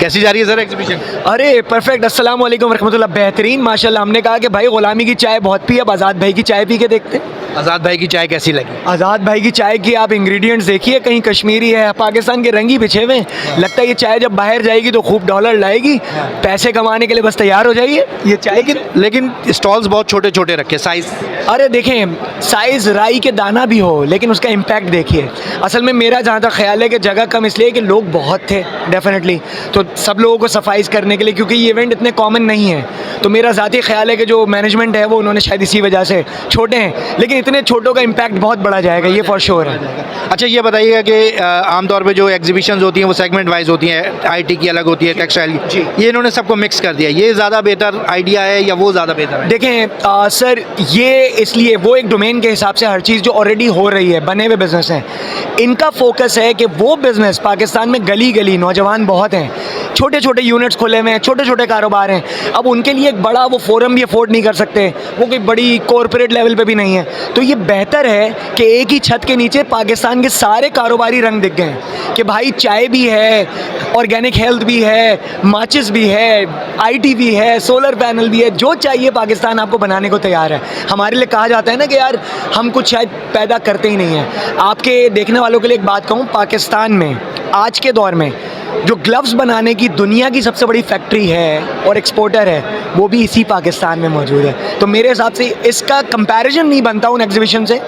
कैसी जा रही है सर एग्जीबिशन? अरे परफेक्ट, अस्सलाम वालेकुम रहमतुल्लाह। बेहतरीन माशाल्लाह। हमने कहा कि भाई गुलामी की चाय बहुत पी, अब आज़ाद भाई की चाय पी के देखते हैं। आज़ाद भाई की चाय कैसी लगी? आज़ाद भाई की चाय की आप इंग्रेडिएंट्स देखिए, कहीं कश्मीरी है, पाकिस्तान के रंग ही बिछे हुए हैं। लगता है ये चाय जब बाहर जाएगी तो खूब डॉलर लाएगी, पैसे कमाने के लिए बस तैयार हो जाइए। ये चाय लेकिन स्टॉल्स बहुत छोटे छोटे रखे, साइज। अरे देखें, साइज़ राई के दाना भी हो लेकिन उसका इम्पैक्ट देखिए। असल में मेरा जहाँ तक ख्याल है कि जगह कम इसलिए कि लोग बहुत थे डेफिनेटली, तो सब लोगों को सफाइज करने के लिए, क्योंकि ये इवेंट इतने कॉमन नहीं है, तो मेरा ज़ाती ख्याल है कि जो मैनेजमेंट है वो उन्होंने शायद इसी वजह से छोटे हैं, लेकिन इतने छोटों का इम्पैक्ट बहुत बड़ा जाएगा, ये फॉर श्योर है। अच्छा ये बताइएगा कि आमतौर पे जो एग्जीबिशंस होती हैं वो सेगमेंट वाइज होती हैं, आईटी की अलग होती है, टेक्सटाइल की, ये इन्होंने सबको मिक्स कर दिया। ये ज़्यादा बेहतर आइडिया है या वो ज़्यादा बेहतर है? देखें सर, ये इसलिए वो एक डोमेन के हिसाब से हर चीज़ जो ऑलरेडी हो रही है, बने हुए बिजनेस हैं, इनका फोकस है कि वो बिज़नेस पाकिस्तान में गली गली नौजवान बहुत हैं, छोटे छोटे यूनिट्स खुले हुए हैं, छोटे छोटे कारोबार हैं, अब उनके लिए एक बड़ा वो फोरम भी अफोर्ड नहीं कर सकते, वो कोई बड़ी कॉरपोरेट लेवल पे भी नहीं है, तो ये बेहतर है कि एक ही छत के नीचे पाकिस्तान के सारे कारोबारी रंग दिख गए हैं कि भाई चाय भी है, ऑर्गेनिक हेल्थ भी है, माचिस भी है, आईटी भी है, सोलर पैनल भी है, जो चाहिए पाकिस्तान आपको बनाने को तैयार है। हमारे लिए कहा जाता है ना कि यार हम कुछ शायद पैदा करते ही नहीं हैं। आपके देखने वालों के लिए एक बात कहूँ, पाकिस्तान में आज के दौर में जो ग्लव्स बनाने की दुनिया की सबसे बड़ी फैक्ट्री है और एक्सपोर्टर है, वो भी इसी पाकिस्तान में मौजूद है। तो मेरे हिसाब से इसका कंपैरिजन नहीं बनता उन एग्जीबिशन से।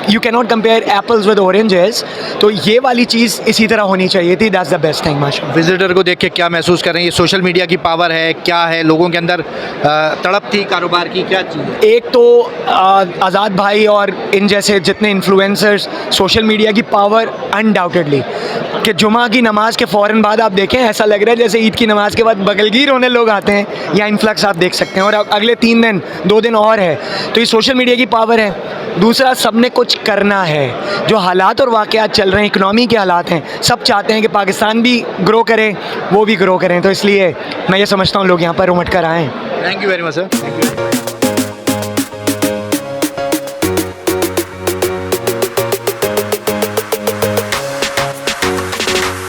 You can not compare apples with oranges, तो ये वाली चीज़ इसी तरह होनी चाहिए थी। दैट्स द बेस्ट थिंग माशाल्लाह। विजिटर को देख के क्या महसूस कर रहे हैं? ये सोशल मीडिया की पावर है, क्या है लोगों के अंदर तड़प थी कारोबार की, क्या चीज़ है? एक तो आज़ाद भाई और इन जैसे जितने इन्फ्लुएंसर्स, सोशल मीडिया की पावर अनडाउटेडली, कि जुमा की नमाज के फ़ौरन बाद आप देखें ऐसा लग रहा है जैसे ईद की नमाज के बाद बगलगीर होने लोग आते हैं, या इन्फ्लक्स आप देख सकते हैं। और अगले 3 दिन 2 दिन और है, तो ये सोशल मीडिया की पावर है। दूसरा, सब ने कुछ करना है। जो हालात और वाक़यात चल रहे हैं, इकनॉमी के हालात हैं, सब चाहते हैं कि पाकिस्तान भी ग्रो करे, वो भी ग्रो करें, तो इसलिए मैं ये समझता हूँ लोग यहाँ पर उमड़ कर आएँ। Thank you very much sir.